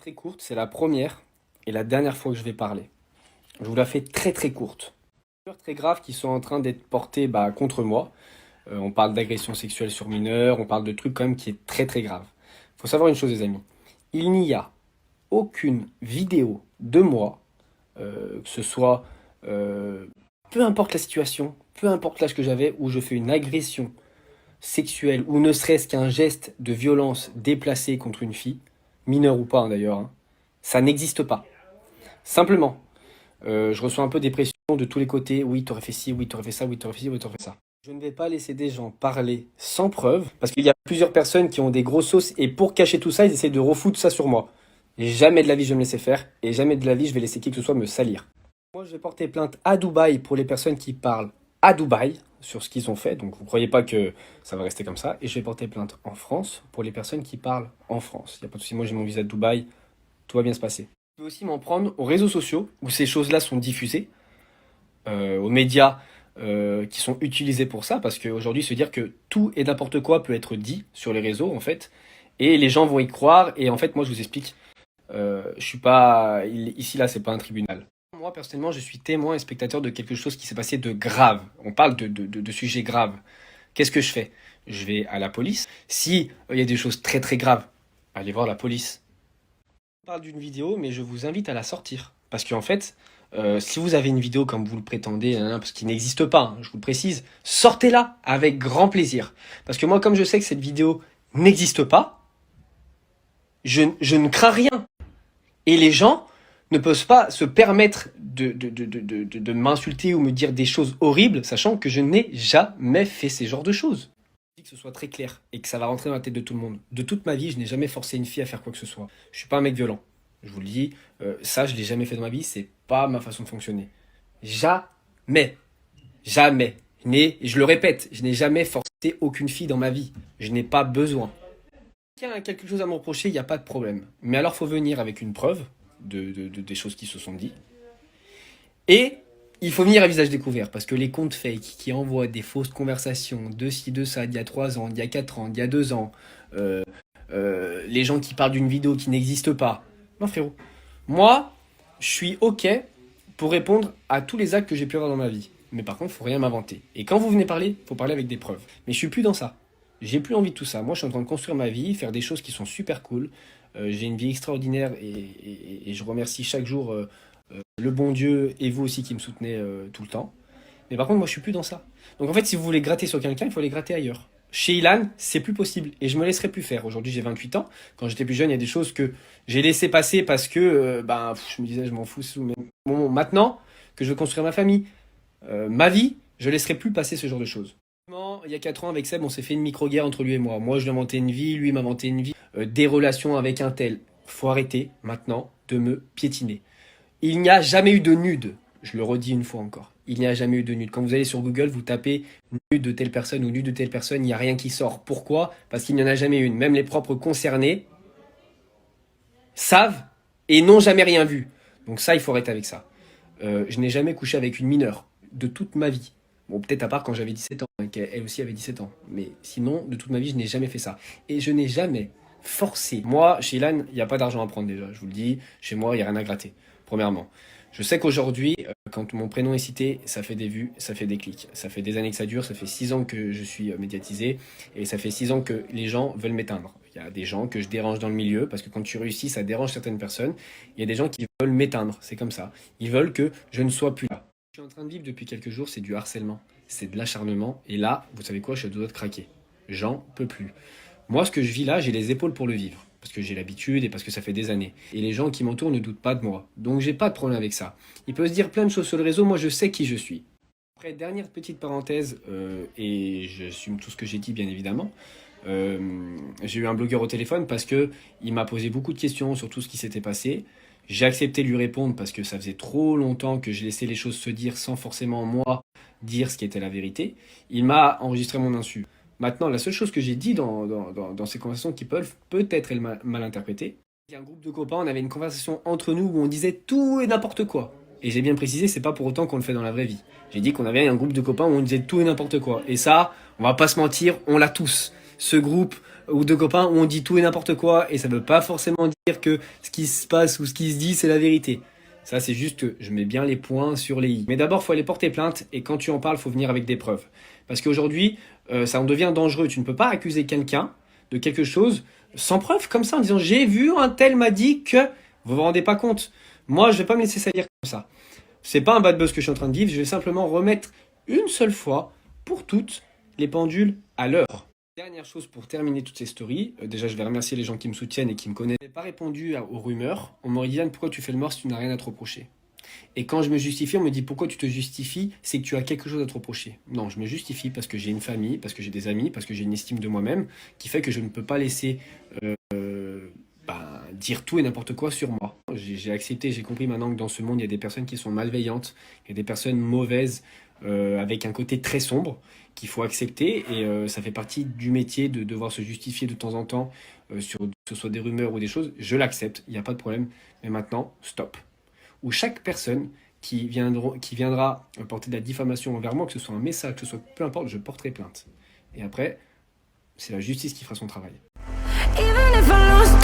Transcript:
Très courte, c'est la première et la dernière fois que je vais parler. Je vous la fais très très courte. Des peurs très graves qui sont en train d'être portées contre moi. On parle d'agression sexuelle sur mineurs, on parle de trucs quand même qui est très très grave. Il faut savoir une chose les amis, il n'y a aucune vidéo de moi, que ce soit peu importe la situation, peu importe l'âge que j'avais, où je fais une agression sexuelle ou ne serait-ce qu'un geste de violence déplacé contre une fille, mineure ou pas d'ailleurs, hein, ça n'existe pas. Simplement, je reçois un peu des pressions de tous les côtés. Oui, t'aurais fait ci, oui, t'aurais fait ça, oui, t'aurais fait ci, oui, t'aurais fait ça. Je ne vais pas laisser des gens parler sans preuve, parce qu'il y a plusieurs personnes qui ont des grosses sauces, et pour cacher tout ça, ils essaient de refoutre ça sur moi. Jamais de la vie je vais me laisser faire, et jamais de la vie je vais laisser qui que ce soit me salir. Moi, je vais porter plainte à Dubaï pour les personnes qui parlent à Dubaï sur ce qu'ils ont fait, donc vous ne croyez pas que ça va rester comme ça, et je vais porter plainte en France pour les personnes qui parlent en France. Il n'y a pas de souci, moi j'ai mon visa de Dubaï, tout va bien se passer. Je peux aussi m'en prendre aux réseaux sociaux où ces choses-là sont diffusées, aux médias qui sont utilisés pour ça, parce qu'aujourd'hui, se dire que tout et n'importe quoi peut être dit sur les réseaux, en fait, et les gens vont y croire, et en fait, moi, je vous explique, je suis pas, ici, là, c'est pas un tribunal. Moi, personnellement, je suis témoin et spectateur de quelque chose qui s'est passé de grave. On parle de sujets graves. Qu'est-ce que je fais? Je vais à la police. Si il y a des choses très très graves, allez voir la police. Je parle d'une vidéo, mais je vous invite à la sortir. Parce qu'en fait, si vous avez une vidéo comme vous le prétendez, hein, parce qu'il n'existe pas, hein, je vous le précise, sortez-la avec grand plaisir. Parce que moi, comme je sais que cette vidéo n'existe pas, je ne crains rien. Et les gens ne peuvent pas se permettre de m'insulter ou me dire des choses horribles, sachant que je n'ai jamais fait ces genres de choses. Que ce soit très clair et que ça va rentrer dans la tête de tout le monde. De toute ma vie, je n'ai jamais forcé une fille à faire quoi que ce soit. Je suis pas un mec violent. Je vous le dis, ça, je l'ai jamais fait dans ma vie. C'est pas ma façon de fonctionner. Jamais, jamais. Je le répète, je n'ai jamais forcé aucune fille dans ma vie. Je n'ai pas besoin. Si quelqu'un a quelque chose à me reprocher, il n'y a pas de problème. Mais alors, faut venir avec une preuve des choses qui se sont dites. Et il faut venir à visage découvert, parce que les comptes fake qui envoient des fausses conversations de ci, de ça, d'il y a 3 ans, d'il y a 4 ans, d'il y a 2 ans, les gens qui parlent d'une vidéo qui n'existe pas. Non frérot, moi, je suis ok pour répondre à tous les actes que j'ai pu avoir dans ma vie. Mais par contre, faut rien m'inventer. Et quand vous venez parler, faut parler avec des preuves. Mais je suis plus dans ça. J'ai plus envie de tout ça. Moi, je suis en train de construire ma vie, faire des choses qui sont super cool. J'ai une vie extraordinaire et je remercie chaque jour le bon Dieu et vous aussi qui me soutenez tout le temps. Mais par contre, moi, je suis plus dans ça. Donc en fait, si vous voulez gratter sur quelqu'un, il faut les gratter ailleurs. Chez Ilan, c'est plus possible et je me laisserai plus faire. Aujourd'hui, j'ai 28 ans. Quand j'étais plus jeune, il y a des choses que j'ai laissé passer parce que je me disais, je m'en fous. Mais bon, maintenant que je veux construire ma famille, ma vie, je laisserai plus passer ce genre de choses. Il y a 4 ans, avec Seb, on s'est fait une micro-guerre entre lui et moi. Moi, je lui ai inventé une vie, lui m'a inventé une vie. Des relations avec un tel. Faut arrêter maintenant de me piétiner. Il n'y a jamais eu de nude. Je le redis une fois encore. Il n'y a jamais eu de nude. Quand vous allez sur Google, vous tapez nude de telle personne ou nude de telle personne, il n'y a rien qui sort. Pourquoi? Parce qu'il n'y en a jamais une. Même les propres concernés savent et n'ont jamais rien vu. Donc ça, il faut arrêter avec ça. Je n'ai jamais couché avec une mineure de toute ma vie. Bon, peut-être à part quand j'avais 17 ans, hein, qu'elle aussi avait 17 ans. Mais sinon, de toute ma vie, je n'ai jamais fait ça. Et je n'ai jamais forcé. Moi, chez Ilan, il n'y a pas d'argent à prendre déjà. Je vous le dis, chez moi, il n'y a rien à gratter. Premièrement. Je sais qu'aujourd'hui, quand mon prénom est cité, ça fait des vues, ça fait des clics. Ça fait des années que ça dure, ça fait 6 ans que je suis médiatisé, et ça fait 6 ans que les gens veulent m'éteindre. Il y a des gens que je dérange dans le milieu, parce que quand tu réussis, ça dérange certaines personnes. Il y a des gens qui veulent m'éteindre, c'est comme ça. Ils veulent que je ne sois plus là. Ce que je suis en train de vivre depuis quelques jours, c'est du harcèlement, c'est de l'acharnement, et là, vous savez quoi, je suis à deux doigts de craquer. J'en peux plus. Moi, ce que je vis là, j'ai les épaules pour le vivre. Parce que j'ai l'habitude et parce que ça fait des années. Et les gens qui m'entourent ne doutent pas de moi. Donc j'ai pas de problème avec ça. Il peut se dire plein de choses sur le réseau, moi je sais qui je suis. Après, dernière petite parenthèse, et j'assume tout ce que j'ai dit bien évidemment. J'ai eu un blogueur au téléphone parce que il m'a posé beaucoup de questions sur tout ce qui s'était passé. J'ai accepté de lui répondre parce que ça faisait trop longtemps que je laissais les choses se dire sans forcément moi dire ce qui était la vérité. Il m'a enregistré mon insu. Maintenant, la seule chose que j'ai dit dans ces conversations qui peuvent peut-être être mal interprétées, il y a un groupe de copains, on avait une conversation entre nous où on disait tout et n'importe quoi. Et j'ai bien précisé, c'est pas pour autant qu'on le fait dans la vraie vie. J'ai dit qu'on avait un groupe de copains où on disait tout et n'importe quoi. Et ça, on va pas se mentir, on l'a tous. Ce groupe, ou de copains où on dit tout et n'importe quoi et ça veut pas forcément dire que ce qui se passe ou ce qui se dit c'est la vérité. Ça, c'est juste que je mets bien les points sur les i. Mais d'abord, faut aller porter plainte et quand tu en parles, faut venir avec des preuves. Parce qu'aujourd'hui, ça en devient dangereux. Tu ne peux pas accuser quelqu'un de quelque chose sans preuve comme ça en disant j'ai vu un tel m'a dit que vous vous rendez pas compte. Moi, je vais pas me laisser salir comme ça. C'est pas un bad buzz que je suis en train de vivre. Je vais simplement remettre une seule fois pour toutes les pendules à l'heure. Dernière chose pour terminer toutes ces stories, déjà je vais remercier les gens qui me soutiennent et qui me connaissent. Je n'ai pas répondu aux rumeurs. On m'aurait dit Yann, pourquoi tu fais le mort si tu n'as rien à te reprocher? Et quand je me justifie, on me dit pourquoi tu te justifies, c'est que tu as quelque chose à te reprocher. Non, je me justifie parce que j'ai une famille, parce que j'ai des amis, parce que j'ai une estime de moi-même qui fait que je ne peux pas laisser dire tout et n'importe quoi sur moi. J'ai accepté, j'ai compris maintenant que dans ce monde, il y a des personnes qui sont malveillantes, il y a des personnes mauvaises, avec un côté très sombre qu'il faut accepter et ça fait partie du métier de devoir se justifier de temps en temps sur que ce soit des rumeurs ou des choses. Je l'accepte, il n'y a pas de problème, mais maintenant, stop. Où chaque personne qui viendra porter de la diffamation envers moi, que ce soit un message, que ce soit peu importe, je porterai plainte. Et après, c'est la justice qui fera son travail. Even if I lost